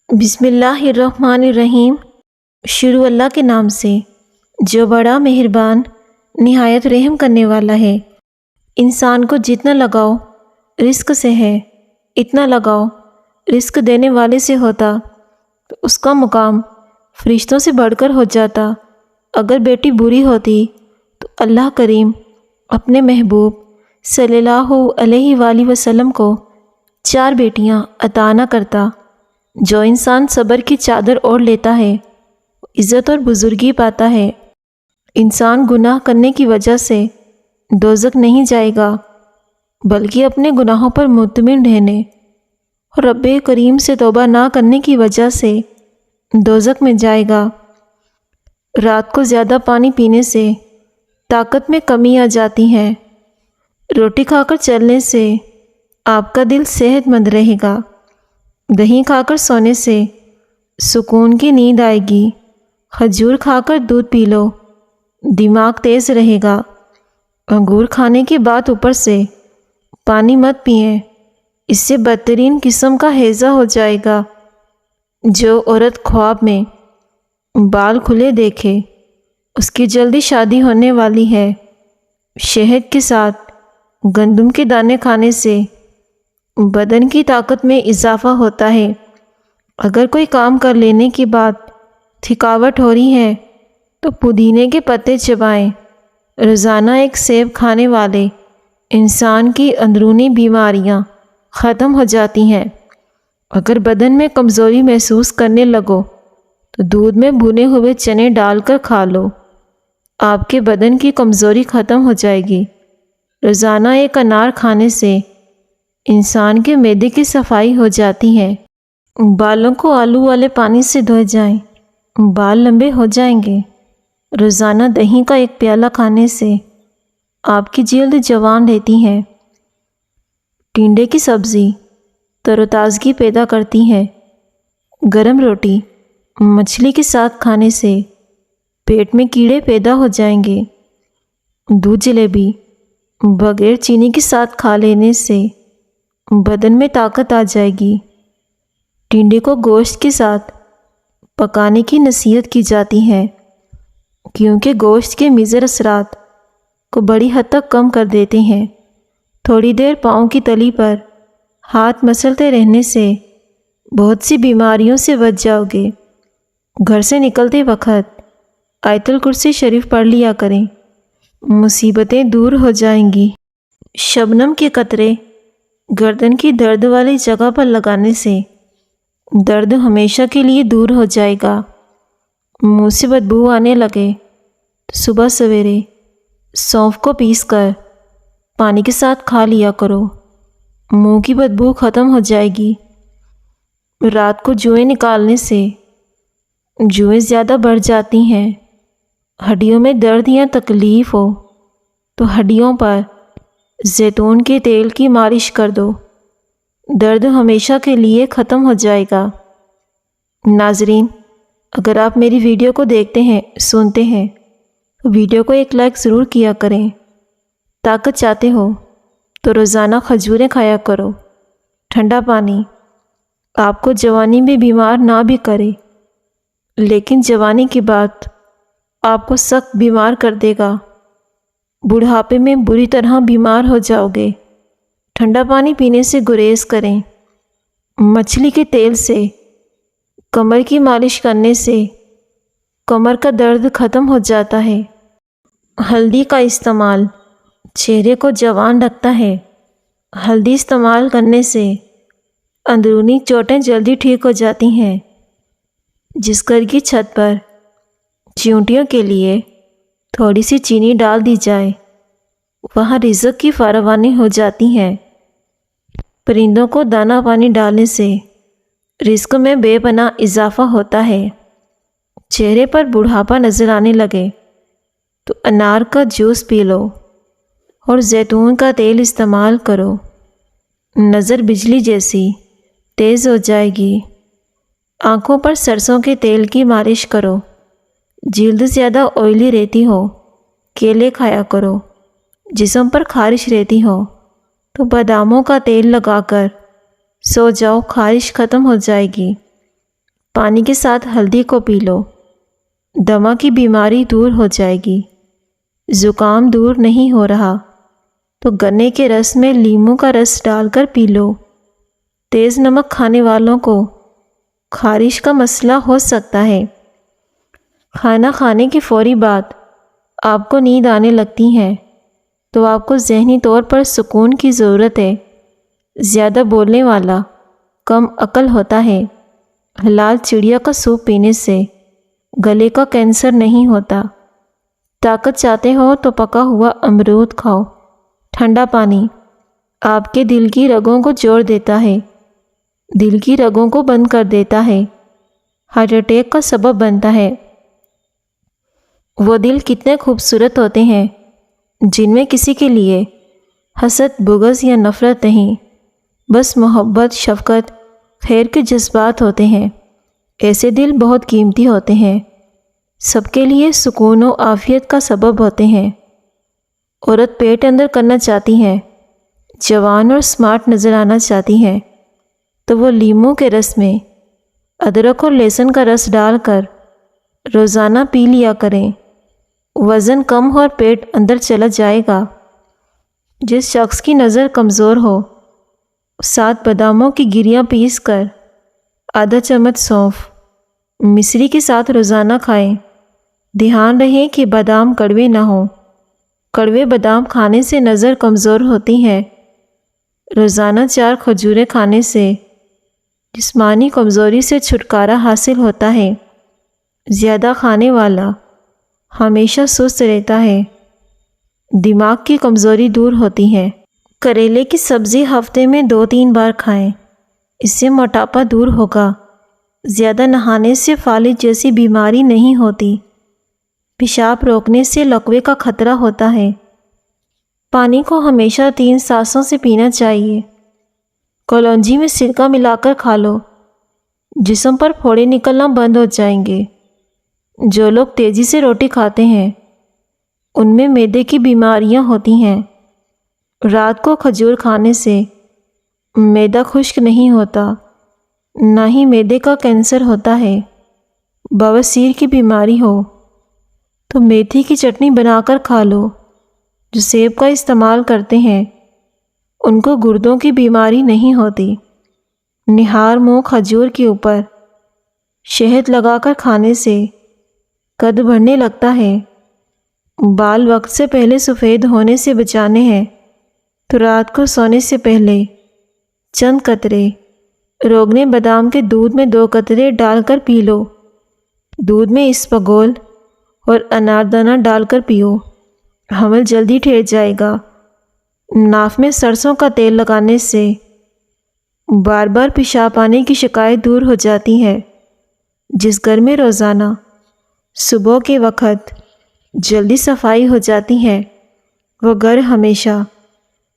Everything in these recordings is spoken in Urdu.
بسم اللہ الرحمن الرحیم۔ شروع اللہ کے نام سے جو بڑا مہربان نہایت رحم کرنے والا ہے۔ انسان کو جتنا لگاؤ رزق سے ہے، اتنا لگاؤ رزق دینے والے سے ہوتا تو اس کا مقام فرشتوں سے بڑھ کر ہو جاتا۔ اگر بیٹی بری ہوتی تو اللہ کریم اپنے محبوب صلی اللہ علیہ وآلہ وسلم کو 4 بیٹیاں عطا نہ کرتا۔ جو انسان صبر کی چادر اوڑھ لیتا ہے عزت اور بزرگی پاتا ہے۔ انسان گناہ کرنے کی وجہ سے دوزخ نہیں جائے گا، بلکہ اپنے گناہوں پر مطمئن رہنے اور رب کریم سے توبہ نہ کرنے کی وجہ سے دوزخ میں جائے گا۔ رات کو زیادہ پانی پینے سے طاقت میں کمی آ جاتی ہے۔ روٹی کھا کر چلنے سے آپ کا دل صحت مند رہے گا۔ دہی کھا کر سونے سے سکون کی نیند آئے گی۔ کھجور کھا کر دودھ پی لو، دماغ تیز رہے گا۔ انگور کھانے کے بعد اوپر سے پانی مت پئیں، اس سے بدترین قسم کا ہیضہ ہو جائے گا۔ جو عورت خواب میں بال کھلے دیکھے اس کی جلدی شادی ہونے والی ہے۔ شہد کے ساتھ گندم کے دانے کھانے سے بدن کی طاقت میں اضافہ ہوتا ہے۔ اگر کوئی کام کر لینے کے بعد تھکاوٹ ہو رہی ہے تو پودینے کے پتے چبائیں۔ روزانہ ایک سیب کھانے والے انسان کی اندرونی بیماریاں ختم ہو جاتی ہیں۔ اگر بدن میں کمزوری محسوس کرنے لگو تو دودھ میں بھنے ہوئے چنے ڈال کر کھا لو، آپ کے بدن کی کمزوری ختم ہو جائے گی۔ روزانہ ایک انار کھانے سے انسان کے معدے کی صفائی ہو جاتی ہے۔ بالوں کو آلو والے پانی سے دھوئے جائیں، بال لمبے ہو جائیں گے۔ روزانہ دہی کا ایک پیالہ کھانے سے آپ کی جلد جوان رہتی ہے۔ ٹنڈے کی سبزی تر و تازگی پیدا کرتی ہے۔ گرم روٹی مچھلی کے ساتھ کھانے سے پیٹ میں کیڑے پیدا ہو جائیں گے۔ دودھ جلیبی بغیر چینی کے ساتھ کھا لینے سے بدن میں طاقت آ جائے گی۔ ٹنڈے کو گوشت کے ساتھ پکانے کی نصیحت کی جاتی ہے، کیونکہ گوشت کے مضر اثرات کو بڑی حد تک کم کر دیتے ہیں۔ تھوڑی دیر پاؤں کی تلی پر ہاتھ مسلتے رہنے سے بہت سی بیماریوں سے بچ جاؤ گے۔ گھر سے نکلتے وقت آیت الکرسی شریف پڑھ لیا کریں، مصیبتیں دور ہو جائیں گی۔ شبنم کے قطرے گردن کی درد والی جگہ پر لگانے سے درد ہمیشہ کے لیے دور ہو جائے گا۔ منہ سے بدبو آنے لگے تو صبح سویرے سونف کو پیس کر پانی کے ساتھ کھا لیا کرو، منہ کی بدبو ختم ہو جائے گی۔ رات کو جوئیں نکالنے سے جوئیں زیادہ بڑھ جاتی ہیں۔ ہڈیوں میں درد یا تکلیف ہو تو ہڈیوں پر زیتون کے تیل کی مالش کر دو، درد ہمیشہ کے لیے ختم ہو جائے گا۔ ناظرین، اگر آپ میری ویڈیو کو دیکھتے ہیں، سنتے ہیں تو ویڈیو کو ایک لائک ضرور کیا کریں۔ طاقت چاہتے ہو تو روزانہ کھجوریں کھایا کرو۔ ٹھنڈا پانی آپ کو جوانی میں بیمار نہ بھی کرے، لیکن جوانی کے بعد آپ کو سخت بیمار کر دے گا۔ بڑھاپے میں بری طرح بیمار ہو جاؤ گے۔ ٹھنڈا پانی پینے سے گریز کریں۔ مچھلی کے تیل سے کمر کی مالش کرنے سے کمر کا درد ختم ہو جاتا ہے۔ ہلدی کا استعمال چہرے کو جوان رکھتا ہے۔ ہلدی استعمال کرنے سے اندرونی چوٹیں جلدی ٹھیک ہو جاتی ہیں۔ جس گھر کی چھت پر چیونٹیوں کے لیے تھوڑی سی چینی ڈال دی جائے وہاں رزق کی فراوانی ہو جاتی ہے۔ پرندوں کو دانہ پانی ڈالنے سے رزق میں بے پناہ اضافہ ہوتا ہے۔ چہرے پر بڑھاپا نظر آنے لگے تو انار کا جوس پی لو اور زیتون کا تیل استعمال کرو، نظر بجلی جیسی تیز ہو جائے گی۔ آنکھوں پر سرسوں کے تیل کی مالش کرو۔ جلد زیادہ آئلی رہتی ہو کیلے کھایا کرو۔ جسم پر خارش رہتی ہو تو باداموں کا تیل لگا کر سو جاؤ، خارش ختم ہو جائے گی۔ پانی کے ساتھ ہلدی کو پی لو، دمہ کی بیماری دور ہو جائے گی۔ زکام دور نہیں ہو رہا تو گنے کے رس میں لیموں کا رس ڈال کر پی لو۔ تیز نمک کھانے والوں کو خارش کا مسئلہ ہو سکتا ہے۔ کھانا کھانے کی فوری بعد آپ کو نیند آنے لگتی ہے تو آپ کو ذہنی طور پر سکون کی ضرورت ہے۔ زیادہ بولنے والا کم عقل ہوتا ہے۔ لال چڑیا کا سوپ پینے سے گلے کا کینسر نہیں ہوتا۔ طاقت چاہتے ہو تو پکا ہوا امرود کھاؤ۔ ٹھنڈا پانی آپ کے دل کی رگوں کو جوڑ دیتا ہے، دل کی رگوں کو بند کر دیتا ہے، ہارٹ اٹیک کا سبب بنتا ہے۔ وہ دل کتنے خوبصورت ہوتے ہیں جن میں کسی کے لیے حسد، بغض یا نفرت نہیں، بس محبت، شفقت، خیر کے جذبات ہوتے ہیں۔ ایسے دل بہت قیمتی ہوتے ہیں، سب کے لیے سکون و عافیت کا سبب ہوتے ہیں۔ عورت پیٹ اندر کرنا چاہتی ہے، جوان اور سمارٹ نظر آنا چاہتی ہے تو وہ لیموں کے رس میں ادرک اور لہسن کا رس ڈال کر روزانہ پی لیا کریں۔ وزن کم ہو اور پیٹ اندر چلا جائے گا۔ جس شخص کی نظر کمزور ہو 7 باداموں کی گریاں پیس کر آدھا چمچ سونف مصری کے ساتھ روزانہ کھائیں۔ دھیان رہے کہ بادام کڑوے نہ ہوں، کڑوے بادام کھانے سے نظر کمزور ہوتی ہے۔ روزانہ 4 کھجوریں کھانے سے جسمانی کمزوری سے چھٹکارا حاصل ہوتا ہے۔ زیادہ کھانے والا ہمیشہ سست رہتا ہے۔ دماغ کی کمزوری دور ہوتی ہے۔ کریلے کی سبزی ہفتے میں 2-3 بار کھائیں، اس سے موٹاپا دور ہوگا۔ زیادہ نہانے سے فالج جیسی بیماری نہیں ہوتی۔ پیشاب روکنے سے لقوے کا خطرہ ہوتا ہے۔ پانی کو ہمیشہ 3 سانسوں سے پینا چاہیے۔ کلونجی میں سرکہ ملا کر کھا لو، جسم پر پھوڑے نکلنا بند ہو جائیں گے۔ جو لوگ تیزی سے روٹی کھاتے ہیں ان میں معدے کی بیماریاں ہوتی ہیں۔ رات کو کھجور کھانے سے معدہ خشک نہیں ہوتا، نہ ہی معدے کا کینسر ہوتا ہے۔ بواسیر کی بیماری ہو تو میتھی کی چٹنی بنا کر کھا لو۔ جو سیب کا استعمال کرتے ہیں ان کو گردوں کی بیماری نہیں ہوتی۔ نہار منہ کھجور کے اوپر شہد لگا کر کھانے سے قد بڑھنے لگتا ہے۔ بال وقت سے پہلے سفید ہونے سے بچانے ہیں تو رات کو سونے سے پہلے چند قطرے روغن بادام کے دودھ میں 2 قطرے ڈال کر پی لو۔ دودھ میں اسپغول اور اناردانہ ڈال کر پیو، حمل جلدی ٹھہر جائے گا۔ ناف میں سرسوں کا تیل لگانے سے بار بار پیشاب آنے کی شکایت دور ہو جاتی ہے۔ جس گھر میں روزانہ صبح کے وقت جلدی صفائی ہو جاتی ہے وہ گھر ہمیشہ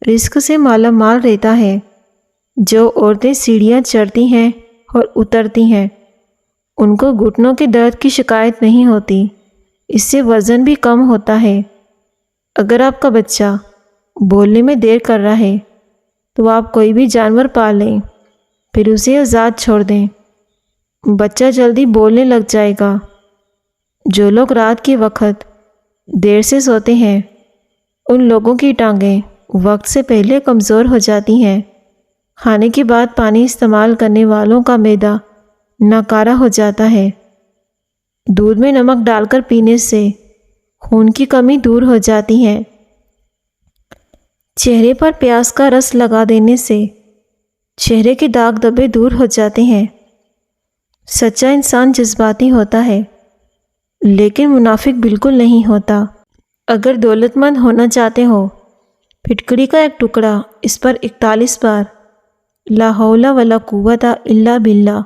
رزق سے مالا مال رہتا ہے۔ جو عورتیں سیڑھیاں چڑھتی ہیں اور اترتی ہیں ان کو گھٹنوں کے درد کی شکایت نہیں ہوتی، اس سے وزن بھی کم ہوتا ہے۔ اگر آپ کا بچہ بولنے میں دیر کر رہا ہے تو آپ کوئی بھی جانور پال لیں، پھر اسے آزاد چھوڑ دیں، بچہ جلدی بولنے لگ جائے گا۔ جو لوگ رات کے وقت دیر سے سوتے ہیں ان لوگوں کی ٹانگیں وقت سے پہلے کمزور ہو جاتی ہیں۔ کھانے کے بعد پانی استعمال کرنے والوں کا معدہ ناکارہ ہو جاتا ہے۔ دودھ میں نمک ڈال کر پینے سے خون کی کمی دور ہو جاتی ہے۔ چہرے پر پیاز کا رس لگا دینے سے چہرے کے داغ دھبے دور ہو جاتے ہیں۔ سچا انسان جذباتی ہوتا ہے لیکن منافق بالکل نہیں ہوتا۔ اگر دولت مند ہونا چاہتے ہو پھٹکڑی کا ایک ٹکڑا اس پر 41 بار لا حول ولا قوت الا باللہ،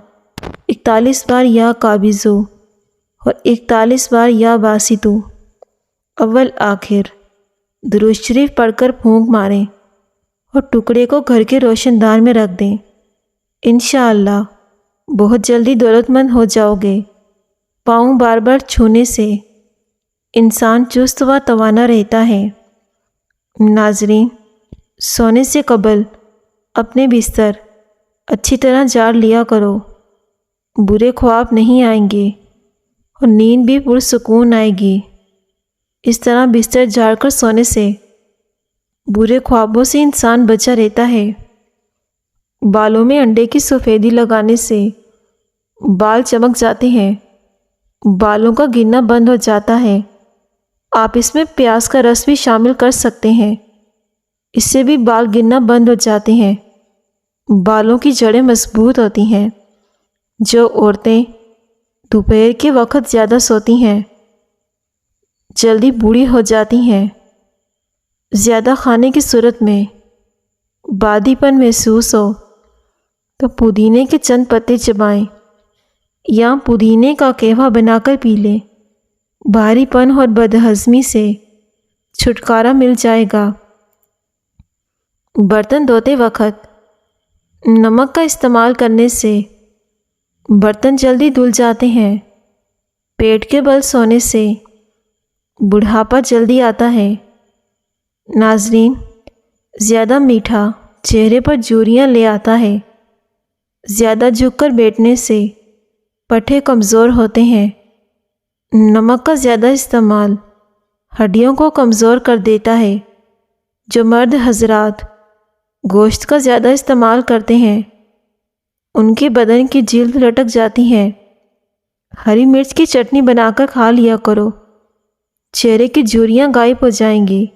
41 بار یا قابضو اور 41 بار یا باسطو اول آخر درود شریف پڑھ کر پھونک ماریں اور ٹکڑے کو گھر کے روشن دان میں رکھ دیں۔ انشاءاللہ بہت جلدی دولت مند ہو جاؤ گے۔ پاؤں بار بار چھونے سے انسان چست و توانا رہتا ہے۔ ناظرین، سونے سے قبل اپنے بستر اچھی طرح جھاڑ لیا کرو۔ برے خواب نہیں آئیں گے اور نیند بھی پرسکون آئے گی۔ اس طرح بستر جھاڑ کر سونے سے برے خوابوں سے انسان بچا رہتا ہے۔ بالوں میں انڈے کی سفیدی لگانے سے بال چمک جاتے ہیں، بالوں کا گرنا بند ہو جاتا ہے۔ آپ اس میں پیاز کا رس بھی شامل کر سکتے ہیں، اس سے بھی بال گرنا بند ہو جاتے ہیں۔ بالوں کی جڑیں مضبوط ہوتی ہیں۔ جو عورتیں دوپہر کے وقت زیادہ سوتی ہیں جلدی بوڑھی ہو جاتی ہیں۔ زیادہ کھانے کی صورت میں بادی پن محسوس ہو تو پودینے کے چند پتے چبائیں یا پودینے کا قہوہ بنا کر پی لیں۔ بھاری پن اور بدہضمی سے چھٹکارا مل جائے گا۔ برتن دھوتے وقت نمک کا استعمال کرنے سے برتن جلدی دھل جاتے ہیں۔ پیٹ کے بل سونے سے بڑھاپا جلدی آتا ہے۔ ناظرین، زیادہ میٹھا چہرے پر جھریاں لے آتا ہے۔ زیادہ جھک کر بیٹھنے سے پٹھے کمزور ہوتے ہیں۔ نمک کا زیادہ استعمال ہڈیوں کو کمزور کر دیتا ہے۔ جو مرد حضرات گوشت کا زیادہ استعمال کرتے ہیں ان کے بدن کی جلد لٹک جاتی ہے۔ ہری مرچ کی چٹنی بنا کر کھا لیا کرو، چہرے کی جھریاں غائب ہو جائیں گی۔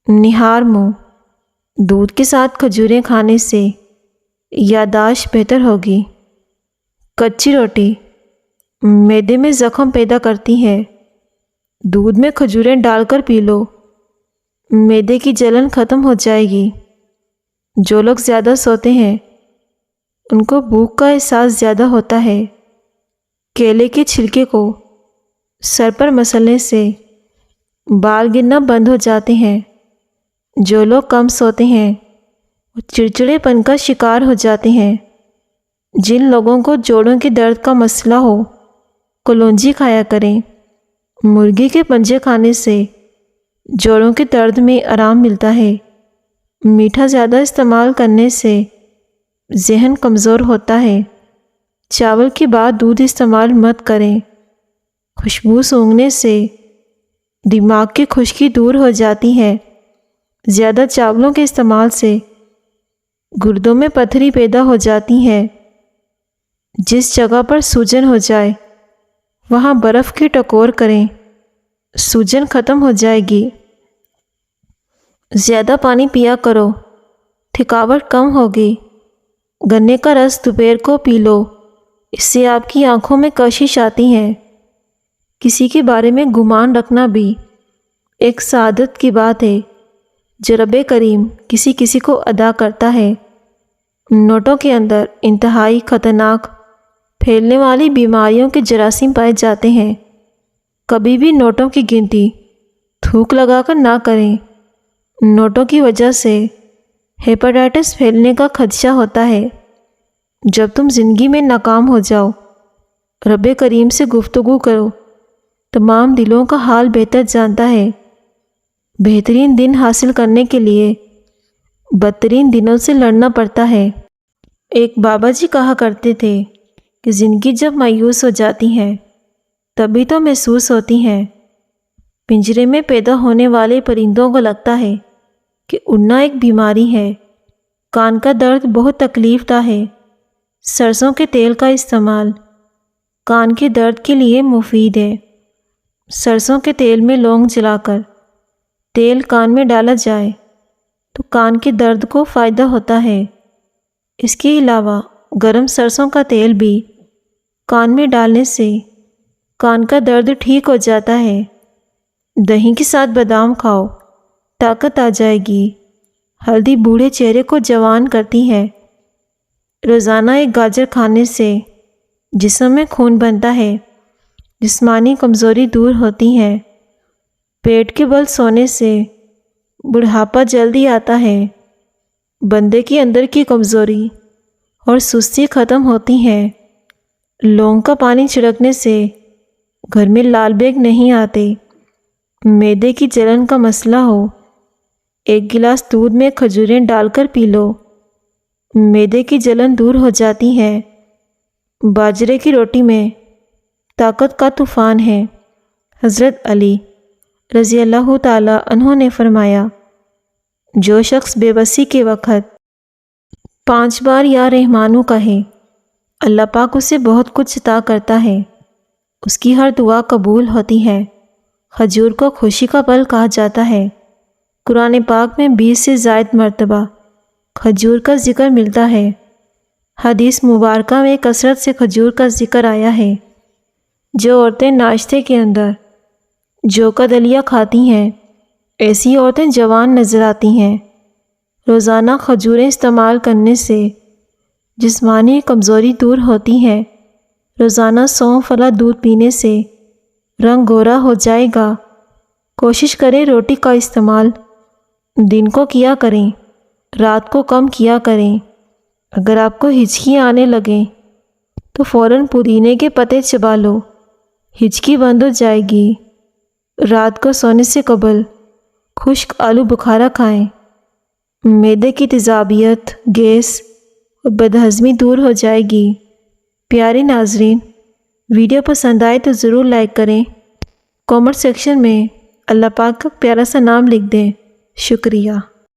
نہار منہ دودھ کے ساتھ کھجوریں کھانے سے یادداشت بہتر ہوگی۔ کچی روٹی معدے میں زخم پیدا کرتی ہے۔ دودھ میں کھجوریں ڈال کر پی لو، معدے کی جلن ختم ہو جائے گی۔ جو لوگ زیادہ سوتے ہیں ان کو بھوک کا احساس زیادہ ہوتا ہے۔ کیلے کے چھلکے کو سر پر مسلنے سے بال گرنا بند ہو جاتے ہیں۔ جو لوگ کم سوتے ہیں وہ چڑچڑے پن کا شکار ہو جاتے ہیں۔ جن لوگوں کو جوڑوں کے درد کا مسئلہ ہو کلونجی کھایا کریں۔ مرغی کے پنجے کھانے سے جوڑوں کے درد میں آرام ملتا ہے۔ میٹھا زیادہ استعمال کرنے سے ذہن کمزور ہوتا ہے۔ چاول کے بعد دودھ استعمال مت کریں۔ خوشبو سونگھنے سے دماغ کی خشکی دور ہو جاتی ہے۔ زیادہ چاولوں کے استعمال سے گردوں میں پتھری پیدا ہو جاتی ہے۔ جس جگہ پر سوجن ہو جائے وہاں برف کی ٹکور کریں، سوجن ختم ہو جائے گی۔ زیادہ پانی پیا کرو، تھکاوٹ کم ہوگی۔ گنے کا رس دوپہر کو پی لو، اس سے آپ کی آنکھوں میں کشش آتی ہے۔ کسی کے بارے میں گمان رکھنا بھی ایک سعادت کی بات ہے جو رب کریم کسی کسی کو عطا کرتا ہے۔ نوٹوں کے اندر انتہائی خطرناک پھیلنے والی بیماریوں کے جراثیم پائے جاتے ہیں۔ کبھی بھی نوٹوں کی گنتی تھوک لگا کر نہ کریں۔ نوٹوں کی وجہ سے ہیپاٹائٹس پھیلنے کا خدشہ ہوتا ہے۔ جب تم زندگی میں ناکام ہو جاؤ، رب کریم سے گفتگو کرو۔ تمام دلوں کا حال بہتر جانتا ہے۔ بہترین دن حاصل کرنے کے لیے بدترین دنوں سے لڑنا پڑتا ہے۔ ایک بابا جی کہا کرتے تھے کہ زندگی جب مایوس ہو جاتی ہے تبھی تو محسوس ہوتی ہے۔ پنجرے میں پیدا ہونے والے پرندوں کو لگتا ہے کہ اڑنا ایک بیماری ہے۔ کان کا درد بہت تکلیف دہ ہے۔ سرسوں کے تیل کا استعمال کان کے درد کے لیے مفید ہے۔ سرسوں کے تیل میں لونگ جلا کر تیل کان میں ڈالا جائے تو کان کے درد کو فائدہ ہوتا ہے۔ اس کے علاوہ گرم سرسوں کا تیل بھی کان میں ڈالنے سے کان کا درد ٹھیک ہو جاتا ہے۔ دہی کے ساتھ بادام کھاؤ، طاقت آ جائے گی۔ ہلدی بوڑھے چہرے کو جوان کرتی ہے۔ روزانہ ایک گاجر کھانے سے جسم میں خون بنتا ہے، جسمانی کمزوری دور ہوتی ہے۔ پیٹ کے بل سونے سے بڑھاپا جلدی آتا ہے۔ بندے کے اندر کی کمزوری اور سستی ختم ہوتی ہے۔ لونگ کا پانی چھڑکنے سے گھر میں لال بیگ نہیں آتے۔ معدے کی جلن کا مسئلہ ہو، ایک گلاس دودھ میں کھجوریں ڈال کر پی لو، معدے کی جلن دور ہو جاتی ہے۔ باجرے کی روٹی میں طاقت کا طوفان ہے۔ حضرت علی رضی اللہ تعالیٰ عنہ نے فرمایا، جو شخص بے بسی کے وقت 5 بار یا رحمانو کہے، اللہ پاک اسے بہت کچھ عطا کرتا ہے، اس کی ہر دعا قبول ہوتی ہے۔ کھجور کو خوشی کا پھل کہا جاتا ہے۔ قرآن پاک میں 20 سے زائد مرتبہ کھجور کا ذکر ملتا ہے۔ حدیث مبارکہ میں کثرت سے کھجور کا ذکر آیا ہے۔ جو عورتیں ناشتے کے اندر جو کا دلیہ کھاتی ہیں، ایسی عورتیں جوان نظر آتی ہیں۔ روزانہ کھجوریں استعمال کرنے سے جسمانی کمزوری دور ہوتی ہے۔ روزانہ سونف والا دودھ پینے سے رنگ گورا ہو جائے گا۔ کوشش کریں روٹی کا استعمال دن کو کیا کریں، رات کو کم کیا کریں۔ اگر آپ کو ہچکی آنے لگیں تو فوراً پودینے کے پتے چبا لو، ہچکی بند ہو جائے گی۔ رات کو سونے سے قبل خشک آلو بخارا کھائیں، معدے کی تیزابیت، گیس اور بدہضمی دور ہو جائے گی۔ پیارے ناظرین، ویڈیو پسند آئے تو ضرور لائک کریں، کامنٹ سیکشن میں اللہ پاک کا پیارا سا نام لکھ دیں۔ شکریہ۔